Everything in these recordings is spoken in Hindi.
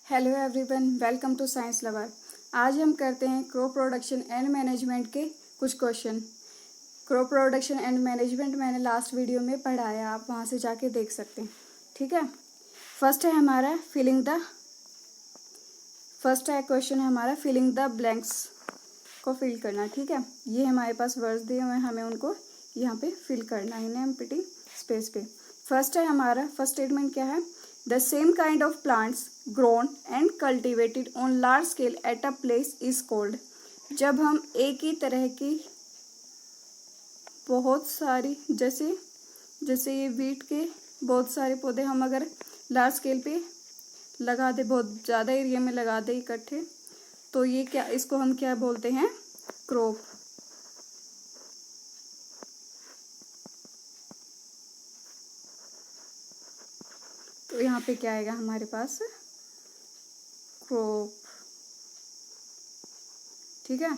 Hello everyone, welcome to science lover. आज हम करते हैं क्रॉप प्रोडक्शन एंड मैनेजमेंट के कुछ question. Crop production and management मैंने लास्ट वीडियो में पढ़ाया, आप वहाँ से जाके देख सकते हैं। ठीक है, फर्स्ट है क्वेश्चन है हमारा फिलिंग द ब्लैंक्स को फिल करना। ठीक है, ये हमारे पास वर्ड्स दिए हुए हैं, हमें उनको यहाँ पे फिल करना है एम्प्टी स्पेस पे। फर्स्ट स्टेटमेंट क्या है? The same kind of plants grown and cultivated on large scale at a place is called. जब हम एक ही तरह की बहुत सारी जैसे ये वीट के बहुत सारे पौधे हम अगर लार्ज स्केल पे लगा दे, बहुत ज़्यादा एरिया में लगा दे इकट्ठे, तो ये क्या, इसको हम क्या बोलते हैं? क्रॉप। तो यहाँ पे क्या आएगा हमारे पास? क्रॉप। ठीक है,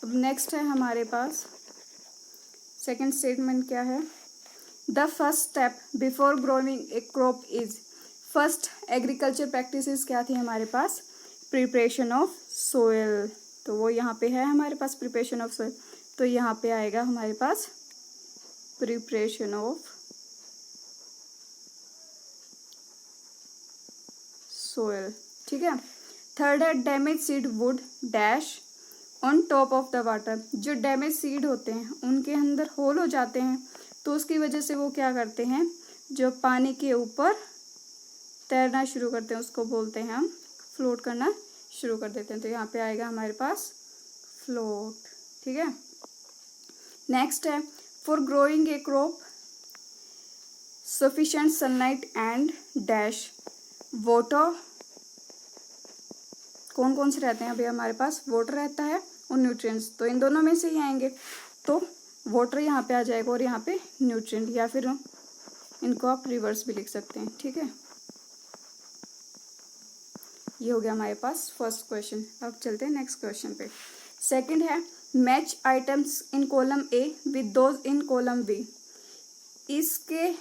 अब नेक्स्ट है हमारे पास सेकंड स्टेटमेंट क्या है? The first step before growing A crop is. First agriculture practices क्या थी हमारे पास? Preparation of soil. तो वो यहाँ पे है हमारे पास प्रिपरेशन ऑफ सोयल, तो यहाँ पे आएगा हमारे पास प्रिपरेशन ऑफ सोयल। ठीक है, थर्ड है damage seed would dash on top of the water. जो डैमेज सीड होते हैं उनके अंदर होल हो जाते हैं, तो उसकी वजह से वो क्या करते हैं, जो पानी के ऊपर तैरना शुरू करते हैं उसको बोलते हैं हम फ्लोट करना शुरू कर देते हैं। तो यहाँ पे आएगा हमारे पास फ्लोट। ठीक है, नेक्स्ट है for growing A crop sufficient sunlight and dash water. कौन कौन से रहते हैं? अभी हमारे पास वाटर रहता है और न्यूट्रिएंट्स, तो इन दोनों में से ही आएंगे। तो वाटर यहाँ पे आ जाएगा और यहाँ पे न्यूट्रिएंट, या फिर इनको आप रिवर्स भी लिख सकते हैं। ठीक है, ये हो गया हमारे पास फर्स्ट क्वेश्चन। अब चलते हैं नेक्स्ट क्वेश्चन पे। सेकंड है match items in column A with those in column B. इसके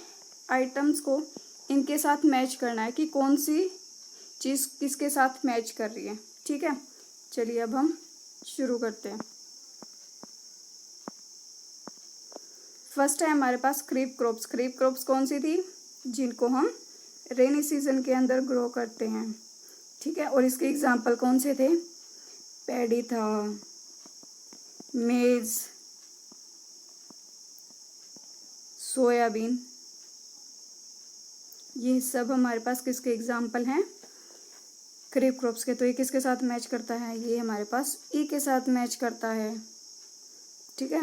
आइटम्स को इनके साथ मैच करना है कि कौन सी चीज़ किसके साथ मैच कर रही है। ठीक है, चलिए अब हम शुरू करते हैं। फर्स्ट है हमारे पास क्रीप क्रॉप्स। क्रीप क्रॉप्स कौन सी थी? जिनको हम रेनी सीजन के अंदर ग्रो करते हैं। ठीक है, और इसके एग्जाम्पल कौन से थे? पैडी था, मेज, सोयाबीन, ये सब हमारे पास किसके एग्जाम्पल हैं? क्रीप क्रॉप्स के। तो ये किसके साथ मैच करता है? ये हमारे पास ई के साथ मैच करता है। ठीक है,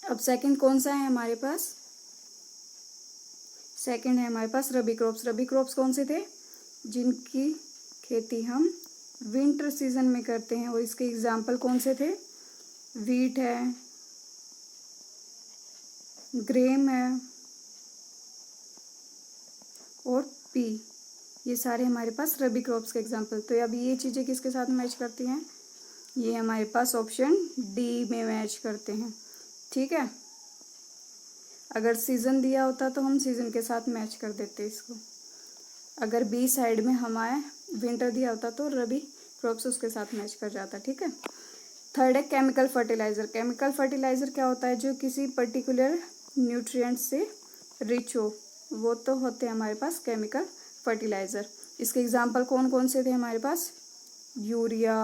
अब सेकंड कौन सा है हमारे पास? सेकंड है हमारे पास रबी क्रॉप्स। रबी क्रॉप्स कौन से थे? जिनकी खेती हम विंटर सीजन में करते हैं, और इसके एग्जाम्पल कौन से थे? वीट है, ग्रेम है और पी। ये सारे हमारे पास रबी क्रॉप्स के एग्जाम्पल। तो अब ये चीज़ें किसके साथ मैच करती हैं? ये हमारे पास ऑप्शन डी में मैच करते हैं। ठीक है, अगर सीज़न दिया होता तो हम सीज़न के साथ मैच कर देते इसको। अगर बी साइड में हमारे विंटर दिया होता तो रबी क्रॉप्स उसके साथ मैच कर जाता। ठीक है, थर्ड है केमिकल फर्टिलाइज़र। केमिकल फर्टिलाइज़र क्या होता है? जो किसी पर्टिकुलर न्यूट्रिएंट से रिच हो, वो तो होते हैं हमारे पास केमिकल फर्टिलाइज़र। इसके एग्जाम्पल कौन कौन से थे हमारे पास? यूरिया,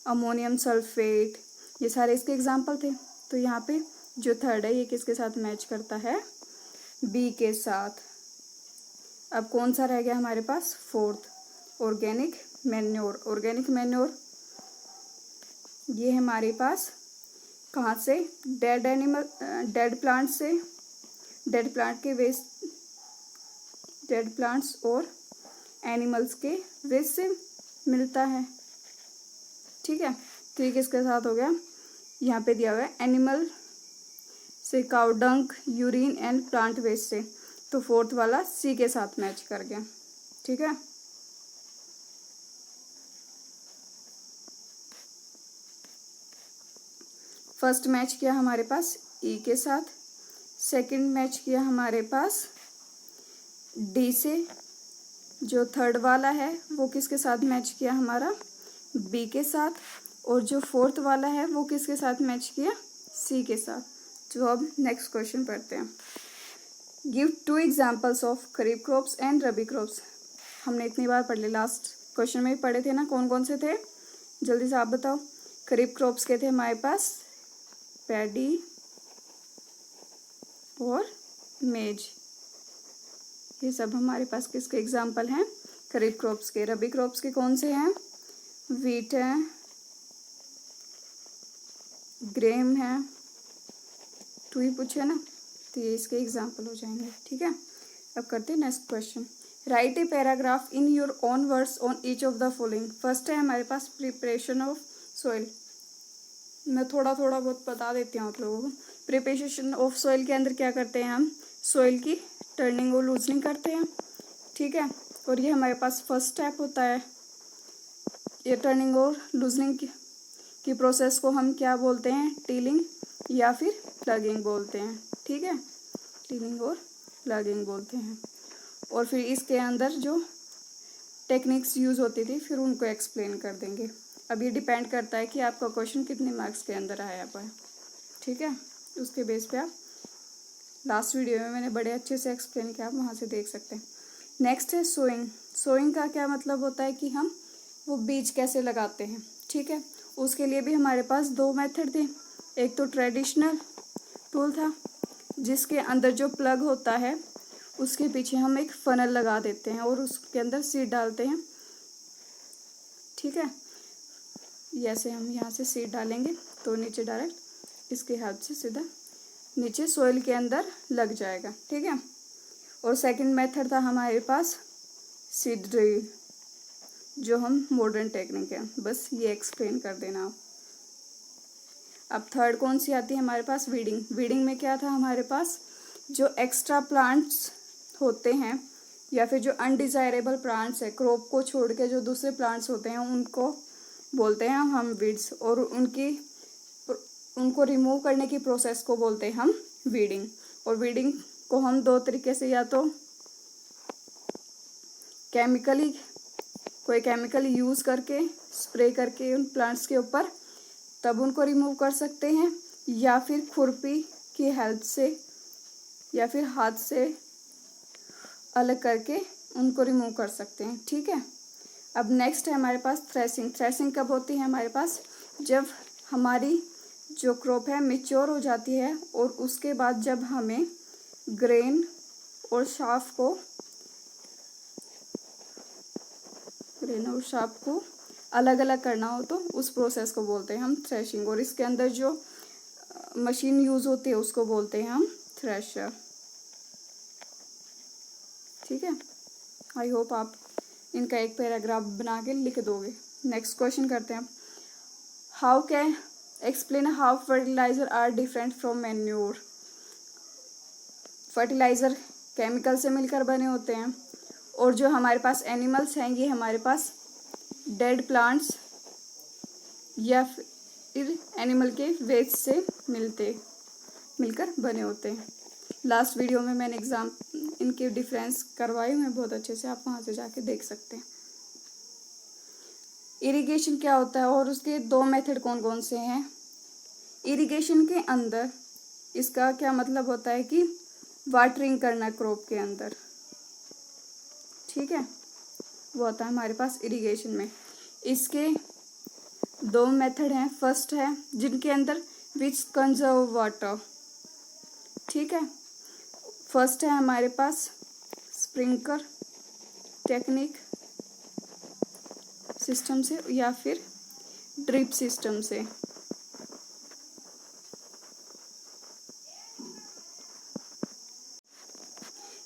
अमोनियम सल्फेट, ये सारे इसके एग्जाम्पल थे। तो यहाँ पे जो थर्ड है ये किसके साथ मैच करता है? बी के साथ। अब कौन सा रह गया हमारे पास? Fourth, organic manure. Organic manure ये हमारे पास कहाँ से? डेड प्लांट से, डेड प्लांट के वेस्ट, डेड प्लांट्स और एनिमल्स के वेस्ट से मिलता है। ठीक है, तो ये किसके साथ हो गया? यहाँ पे दिया हुआ है एनिमल से, काउ डंक, यूरिन एंड प्लांट वेस्ट से। तो फोर्थ वाला सी के साथ मैच कर गया। ठीक है, फर्स्ट मैच किया हमारे पास ई के साथ, सेकंड मैच किया हमारे पास डी से, जो थर्ड वाला है वो किसके साथ मैच किया हमारा, बी के साथ, और जो फोर्थ वाला है वो किसके साथ मैच किया, सी के साथ। तो अब नेक्स्ट क्वेश्चन पढ़ते हैं। Give 2 examples of kharif crops and rabi crops. हमने इतनी बार पढ़ ली, लास्ट क्वेश्चन में भी पढ़े थे ना, कौन कौन से थे, जल्दी से आप बताओ। खरीफ क्रॉप्स के थे हमारे पास पैडी और मेज, ये सब हमारे पास किसके एग्जाम्पल हैं, खरीफ क्रॉप्स के। रबी क्रॉप्स के कौन से हैं, वीट है, ग्रेम है, टू ही पूछे ना, तो ये इसके एग्जाम्पल हो जाएंगे। ठीक है, अब करते हैं next question. Right a paragraph in your own words on each of the following. First है हमारे पास प्रिपरेशन ऑफ सॉइल। मैं थोड़ा थोड़ा बहुत बता देती हूँ आप लोगों को। प्रिपरेशन ऑफ सॉइल के अंदर क्या करते हैं हम, सॉइल की टर्निंग और लूजनिंग करते हैं। ठीक है, और ये हमारे पास फर्स्ट स्टेप होता है। ये टर्निंग और लूजनिंग की प्रोसेस को हम क्या बोलते हैं, टीलिंग या फिर प्लगिंग बोलते हैं। ठीक है, टीलिंग और प्लगिंग बोलते हैं। और फिर इसके अंदर जो टेक्निक्स यूज़ होती थी फिर उनको एक्सप्लेन कर देंगे। अब ये डिपेंड करता है कि आपका क्वेश्चन कितने मार्क्स के अंदर आया हुआ है। ठीक है, उसके बेस पे आप लास्ट वीडियो में मैंने बड़े अच्छे से एक्सप्लेन किया, आप वहाँ से देख सकते हैं। नेक्स्ट है सोइंग। सोइंग का क्या मतलब होता है कि हम वो बीज कैसे लगाते हैं। ठीक है, उसके लिए भी हमारे पास 2 मेथड थे। एक तो ट्रेडिशनल टूल था जिसके अंदर जो प्लग होता है उसके पीछे हम एक फनल लगा देते हैं और उसके अंदर सीड डालते हैं। ठीक है, ऐसे हम यहाँ से सीड डालेंगे तो नीचे डायरेक्ट इसके हेल्प से सीधा नीचे सोइल के अंदर लग जाएगा। ठीक है, और सेकंड मेथड था हमारे पास सीड ड्रिल, जो हम मॉडर्न टेक्निक है, बस ये एक्सप्लेन कर देना आप। अब थर्ड कौन सी आती है हमारे पास, वीडिंग। वीडिंग में क्या था हमारे पास, जो एक्स्ट्रा प्लांट्स होते हैं या फिर जो अनडिजायरेबल प्लांट्स है, क्रॉप को छोड़ के जो दूसरे प्लांट्स होते हैं उनको बोलते हैं हम वीड्स, और उनको रिमूव करने की प्रोसेस को बोलते हैं हम वीडिंग। और वीडिंग को हम 2 तरीके से, या तो कोई केमिकल यूज़ करके स्प्रे करके उन प्लांट्स के ऊपर तब उनको रिमूव कर सकते हैं, या फिर खुरपी की हेल्प से या फिर हाथ से अलग करके उनको रिमूव कर सकते हैं। ठीक है, अब नेक्स्ट है हमारे पास थ्रेसिंग। थ्रेसिंग कब होती है हमारे पास, जब हमारी जो क्रॉप है मैच्योर हो जाती है और उसके बाद जब हमें ग्रेन और शाफ्ट को अलग अलग करना हो तो उस प्रोसेस को बोलते हैं हम थ्रेशिंग। और इसके अंदर जो मशीन यूज़ होती है उसको बोलते हैं हम थ्रेशर। ठीक है, आई होप आप इनका एक पैराग्राफ बना के लिख दोगे। नेक्स्ट क्वेश्चन करते हैं। How can explain how fertiliser are different from manure. Fertiliser chemical से मिलकर बने होते हैं और जो हमारे पास एनिमल्स हैं ये हमारे पास डेड प्लांट्स या फिर एनिमल के वेस्ट से मिलकर बने होते हैं। लास्ट वीडियो में मैंने इनके डिफरेंस करवाए हुए हैं बहुत अच्छे से, आप वहाँ से जाके देख सकते हैं। इरिगेशन क्या होता है और उसके 2 मेथड कौन कौन से हैं। इरिगेशन के अंदर इसका क्या मतलब होता है कि वाटरिंग करना क्रॉप के अंदर। ठीक है, वो होता है हमारे पास इरिगेशन में। इसके 2 मेथड हैं। फर्स्ट है जिनके अंदर विच कंजर्व वाटर। ठीक है, फर्स्ट है हमारे पास स्प्रिंकलर टेक्निक सिस्टम से या फिर ड्रिप सिस्टम से।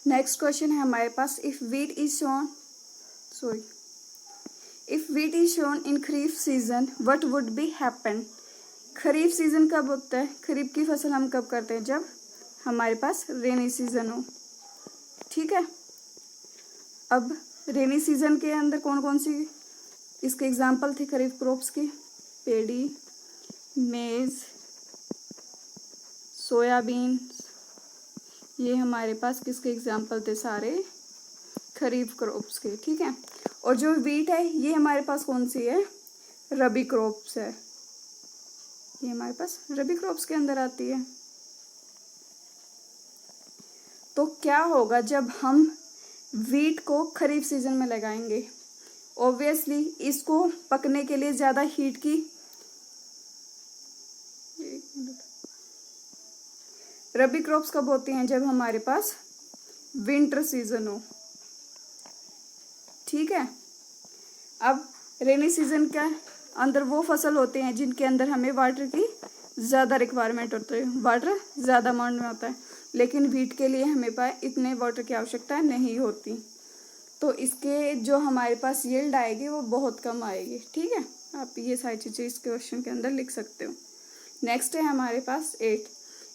नेक्स्ट क्वेश्चन है हमारे पास, if wheat is sown in kharif season what would be happen. Kharif season कब होता है, खरीफ की फसल हम कब करते हैं, जब हमारे पास रेनी सीजन हो। ठीक है, अब रेनी सीजन के अंदर कौन कौन सी इसके एग्जाम्पल थे खरीफ क्रॉप्स की, पेडी, मेज, सोयाबीन, ये हमारे पास किसके एग्जाम्पल थे, सारे खरीफ क्रॉप्स के, ठीक है। और जो वीट है ये हमारे पास कौन सी है, रबी क्रॉप्स है, ये हमारे पास रबी क्रॉप्स के अंदर आती है। तो क्या होगा जब हम वीट को खरीफ सीजन में लगाएंगे, ऑब्वियसली इसको पकने के लिए ज़्यादा हीट की, रबी क्रॉप्स कब होती हैं, जब हमारे पास विंटर सीजन हो, ठीक है। अब रेनी सीजन के अंदर वो फसल होते हैं जिनके अंदर हमें वाटर की ज़्यादा रिक्वायरमेंट होती है, वाटर ज़्यादा अमाउंट में होता है, लेकिन वीट के लिए हमें पास इतने वाटर की आवश्यकता नहीं होती, तो इसके जो हमारे पास यील्ड आएगी वो बहुत कम आएगी, ठीक है। आप ये सारी चीज़ें इस क्वेश्चन के अंदर लिख सकते हो। नेक्स्ट है हमारे पास 8,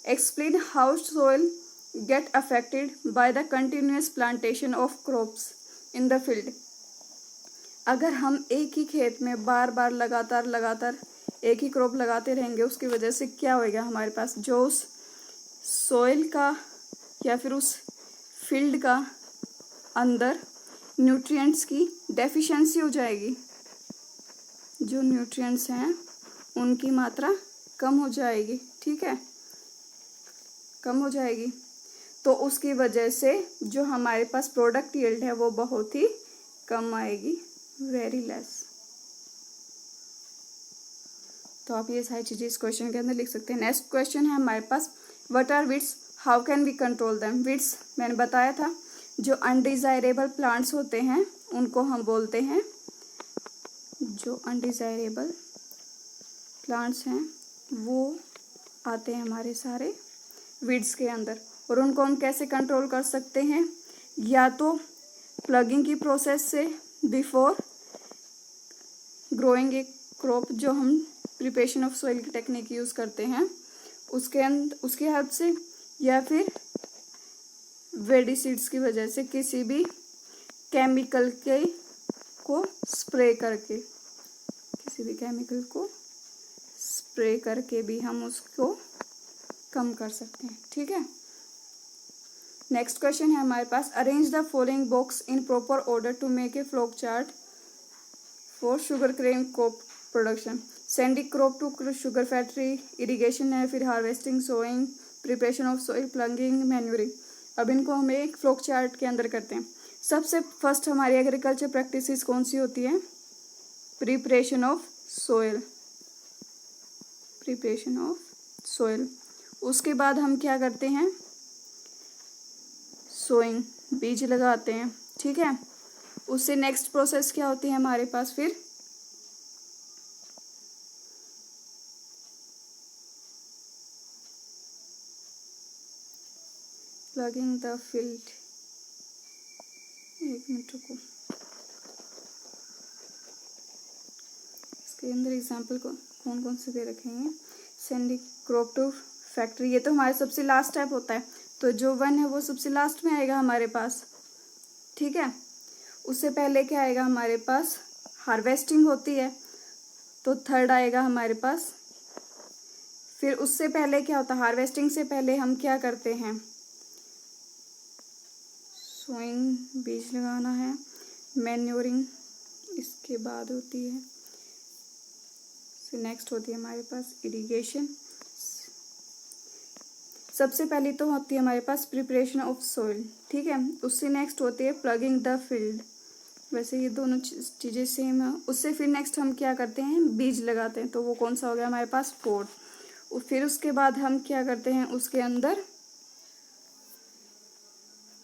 explain how soil get affected by the continuous plantation of crops in the field. अगर हम एक ही खेत में बार बार लगातार एक ही क्रॉप लगाते रहेंगे, उसकी वजह से क्या होएगा, हमारे पास जो उस सोइल का या फिर उस फील्ड का अंदर न्यूट्रिएंट्स की डेफिशिएंसी हो जाएगी, जो न्यूट्रिएंट्स हैं उनकी मात्रा कम हो जाएगी, ठीक है, कम हो जाएगी। तो उसकी वजह से जो हमारे पास प्रोडक्ट यील्ड है वो बहुत ही कम आएगी, वेरी लेस। तो आप ये सारी चीज़ें इस क्वेश्चन के अंदर लिख सकते हैं। नेक्स्ट क्वेश्चन है हमारे पास, what are weeds, how can we control them. Weeds मैंने बताया था, जो अनडिजायरेबल प्लांट्स होते हैं उनको हम बोलते हैं, जो अनडिजायरेबल प्लांट्स हैं वो आते हैं हमारे सारे वीड्स के अंदर, और उनको हम कैसे कंट्रोल कर सकते हैं, या तो प्लगिंग की प्रोसेस से बिफोर ग्रोइंग ए क्रॉप, जो हम प्रिपरेशन ऑफ सॉइल की टेक्निक यूज़ करते हैं उसके हेल्प से, या फिर वेडिसीड्स की वजह से किसी भी केमिकल को स्प्रे करके, किसी भी केमिकल को स्प्रे करके भी हम उसको कम कर सकते हैं, ठीक है। नेक्स्ट क्वेश्चन है हमारे पास, arrange the following box in proper order to make a flow chart for sugar cane crop production. Sending crop to sugar factory, irrigation है, फिर harvesting, sowing, preparation of soil, ploughing, manuring. अब इनको हम एक फ्लो चार्ट के अंदर करते हैं। सबसे फर्स्ट हमारी एग्रीकल्चर प्रैक्टिसेस कौन सी होती है, preparation of soil, preparation of soil. उसके बाद हम क्या करते हैं, सोइंग, बीज लगाते हैं, ठीक है। उससे नेक्स्ट प्रोसेस क्या होती है हमारे पास, फिर प्लगिंग द फील्ड। एक मिनट रुको, इसके अंदर एग्जाम्पल को कौन कौन से दे रखे हैं, सेंडिंग क्रॉप टू फैक्ट्री, ये तो हमारे सबसे लास्ट स्टेप होता है, तो जो 1 है वो सबसे लास्ट में आएगा हमारे पास, ठीक है। उससे पहले क्या आएगा हमारे पास, हार्वेस्टिंग होती है, तो 3rd आएगा हमारे पास। फिर उससे पहले क्या होता है, हार्वेस्टिंग से पहले हम क्या करते हैं, सोइंग, बीज लगाना है, मैन्योरिंग इसके बाद होती है, नेक्स्ट होती है हमारे पास इरिगेशन। सबसे पहले तो होती है हमारे पास प्रिपरेशन ऑफ सॉइल, ठीक है। उससे नेक्स्ट होती है प्लगिंग द फील्ड, वैसे ये दोनों चीज़ें सेम है। उससे फिर नेक्स्ट हम क्या करते हैं, बीज लगाते हैं, तो वो कौन सा हो गया हमारे पास, 4। फिर उसके बाद हम क्या करते हैं, उसके अंदर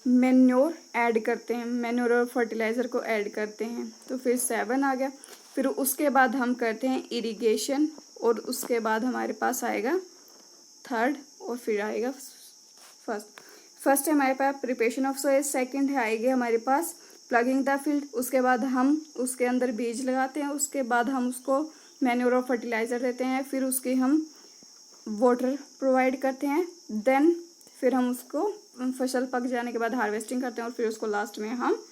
मैन्योर ऐड करते हैं, मैन्योर और फर्टिलाइज़र को ऐड करते हैं, तो फिर 7 आ गया। फिर उसके बाद हम करते हैं इरिगेशन, और उसके बाद हमारे पास आएगा 3rd, और फिर आएगा फर्स्ट है हमारे पास प्रिपरेशन ऑफ सॉइल, सेकंड है आएगी हमारे पास प्लगिंग द फील्ड, उसके बाद हम उसके अंदर बीज लगाते हैं, उसके बाद हम उसको मैन्योर और फर्टिलाइज़र देते हैं, फिर उसके हम वाटर प्रोवाइड करते हैं, देन फिर हम उसको फसल पक जाने के बाद हार्वेस्टिंग करते हैं, और फिर उसको लास्ट में हम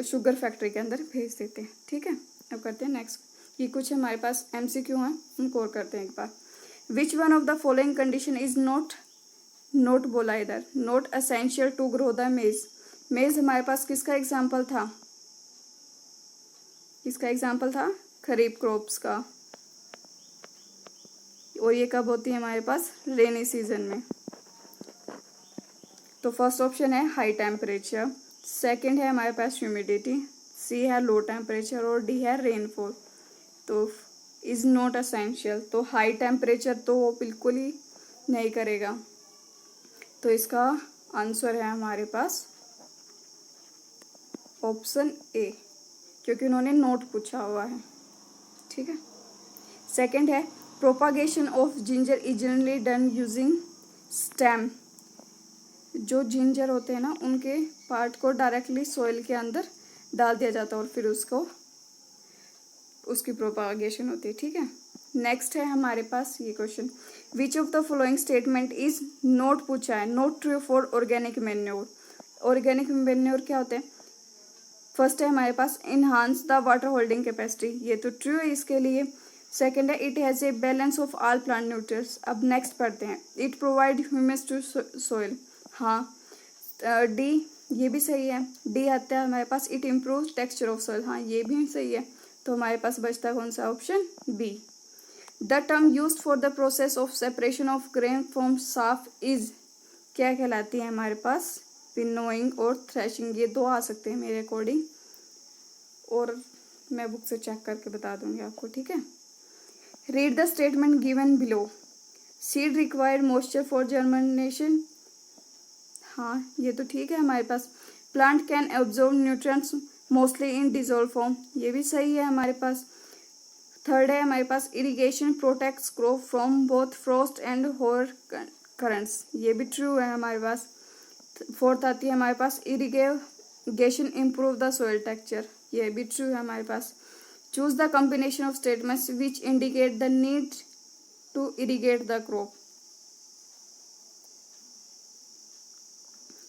शुगर फैक्ट्री के अंदर भेज देते हैं, ठीक है। अब करते हैं नेक्स्ट, ये कुछ हमारे पास MCQ हैं, उनको और करते हैं एक बार। Which one of the following condition is not बोला इधर, not essential to grow the maize. Maize हमारे पास किसका एग्जाम्पल था? किसका एग्जाम्पल था? खरीफ क्रॉप्स का। और ये कब होती है हमारे पास? रेनी सीजन में। तो फर्स्ट ऑप्शन है हाई टेम्परेचर, सेकंड है हमारे पास ह्यूमिडिटी, सी है लो टेम्परेचर और डी है रेनफॉल। तो इज नॉट असेंशियल, तो हाई टेम्परेचर तो वो बिल्कुल ही नहीं करेगा। तो इसका आंसर है हमारे पास ऑप्शन ए, क्योंकि उन्होंने नोट पूछा हुआ है। ठीक है। सेकंड है propagation of ginger is generally done using stem. जो जिंजर होते हैं ना, उनके पार्ट को डायरेक्टली सॉइल के अंदर डाल दिया जाता है और फिर उसकी प्रोपागेशन होती है। ठीक है। नेक्स्ट है हमारे पास ये question, which of the following statement is not पूछा है, not true for organic manure. Organic manure क्या होते हैं? फर्स्ट है हमारे पास enhance the water holding capacity, ये तो ट्रू है इसके लिए। सेकेंड है it has a balance of all plant nutrients. अब नेक्स्ट पढ़ते हैं, it provide humus to soil, हाँ। डी ये भी सही है। डी आता है हमारे पास it improve texture of soil, हाँ ये भी सही है। तो हमारे पास बचता कौन सा? Option B. The term used for the process of separation of grain from chaff is क्या कहलाती है हमारे पास? विनोइंग और थ्रेशिंग, ये दो आ सकते हैं मेरे अकॉर्डिंग, और मैं बुक से चेक करके बता दूंगी आपको। ठीक है। Read the statement given below, seed required moisture for germination, हाँ ये तो ठीक है हमारे पास। Plant can absorb nutrients mostly in dissolve form, ये भी सही है हमारे पास। थर्ड है हमारे पास irrigation protects crop from both frost and hot currents, ये भी ट्रू है हमारे पास। फोर्थ आती है हमारे पास irrigation improve the soil texture, ये भी ट्रू है हमारे पास। Choose the combination of statements which indicate the need to irrigate the crop,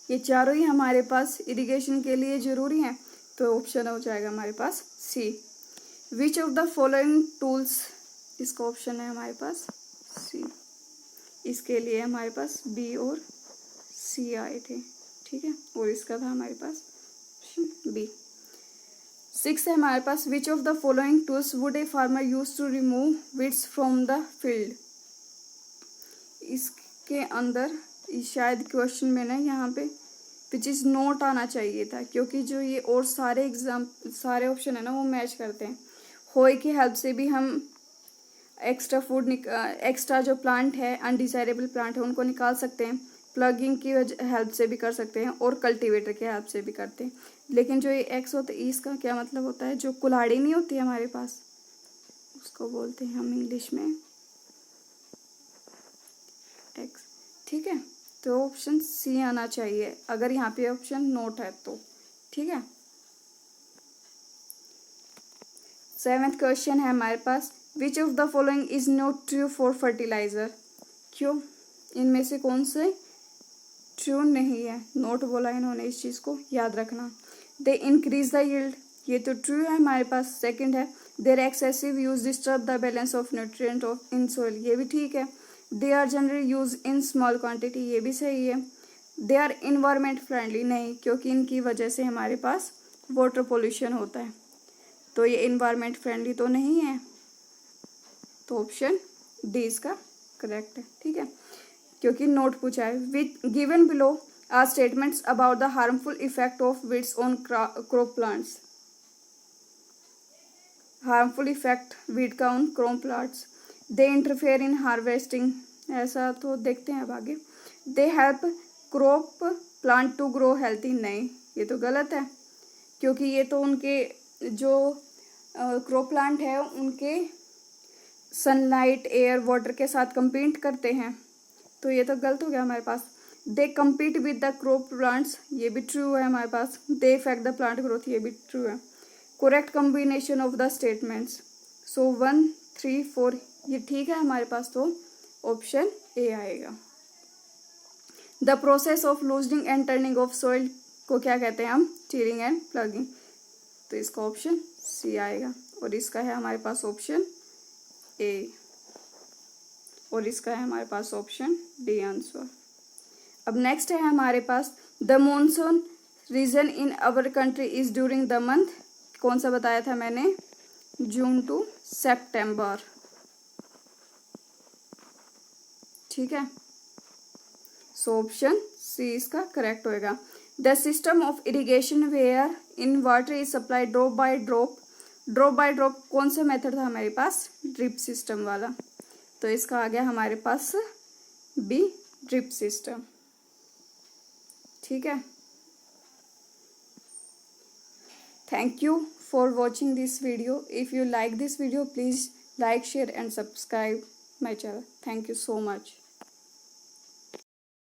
ये चारों ही हमारे पास इरिगेशन के लिए जरूरी हैं, तो ऑप्शन हो जाएगा हमारे पास C. Which of the following tools, इसका ऑप्शन है हमारे पास सी, इसके लिए हमारे पास बी और सी आए थे। ठीक है। और इसका था हमारे पास ऑप्शन बी। 6 है हमारे पास which of the following tools would a farmer use to remove weeds from the field. इसके अंदर शायद क्वेश्चन में ना यहाँ पे विच इज नोट आना चाहिए था, क्योंकि जो ये और सारे ऑप्शन है ना वो मैच करते हैं। होय की हेल्प से भी हम एक्स्ट्रा जो प्लांट है, अनडिजायरेबल प्लांट है, उनको निकाल सकते हैं। प्लगिंग की हेल्प से भी कर सकते हैं और कल्टीवेटर की हेल्प से भी करते हैं। लेकिन जो ये एक्स होता है, इसका क्या मतलब होता है? जो कुल्हाड़ी नहीं होती हमारे पास, उसको बोलते हैं हम इंग्लिश में एक्स। ठीक है। तो ऑप्शन सी आना चाहिए अगर यहाँ पे ऑप्शन नोट है तो। ठीक है। 7th क्वेश्चन है हमारे पास, which of the following is not true for fertilizer. क्यों? इनमें से कौन से ट्रू नहीं है? नोट बोला इन्होंने, इस चीज़ को याद रखना। दे इंक्रीज द यील्ड, ये तो ट्रू है हमारे पास। सेकंड है there excessive use disturb the balance of nutrient of in soil, ये भी ठीक है। They are generally use in small quantity, ये भी सही है। दे आर इन्वायरमेंट फ्रेंडली, नहीं, क्योंकि इनकी वजह से हमारे पास वाटर पोल्यूशन होता है, तो ये इन्वायरमेंट फ्रेंडली तो नहीं है। तो ऑप्शन डी इसका करेक्ट है। ठीक है। क्योंकि नोट पूछा है, with given below are statements about the harmful effect of weeds on crop plants. Harmful effect weed का on crop plants, they interfere in harvesting, ऐसा तो देखते हैं अब आगे। They help crop plant to grow healthy, नहीं ये तो गलत है, क्योंकि ये तो उनके जो क्रॉप प्लांट है उनके सनलाइट, एयर, वाटर के साथ कम्पीट करते हैं, तो ये तो गलत हो गया हमारे पास। They compete with the crop plants, ये भी ट्रू है हमारे पास। They effect the plant growth, ये भी ट्रू है। Correct combination of the statements, so 1, 3, 4 ये ठीक है हमारे पास, तो ऑप्शन ए आएगा। The process of loosening and turning of soil को क्या कहते हैं हम? टीयरिंग एंड प्लगिंग, तो इसका ऑप्शन सी आएगा। और इसका है हमारे पास ऑप्शन ए, और इसका है हमारे पास ऑप्शन डी आंसर। अब नेक्स्ट है हमारे पास the monsoon region in our country is during the month, कौन सा बताया था मैंने, जून टू सितंबर, ठीक है। सो ऑप्शन सी इसका करेक्ट होएगा। The system of irrigation where in water is supply drop by drop, drop by drop कौन सा मेथड था हमारे पास, ड्रिप सिस्टम वाला, तो इसका आ गया हमारे पास बी, ड्रिप सिस्टम, ठीक है। Thank you for watching this video. If you like this video, please like, share and subscribe my channel. Thank you so much.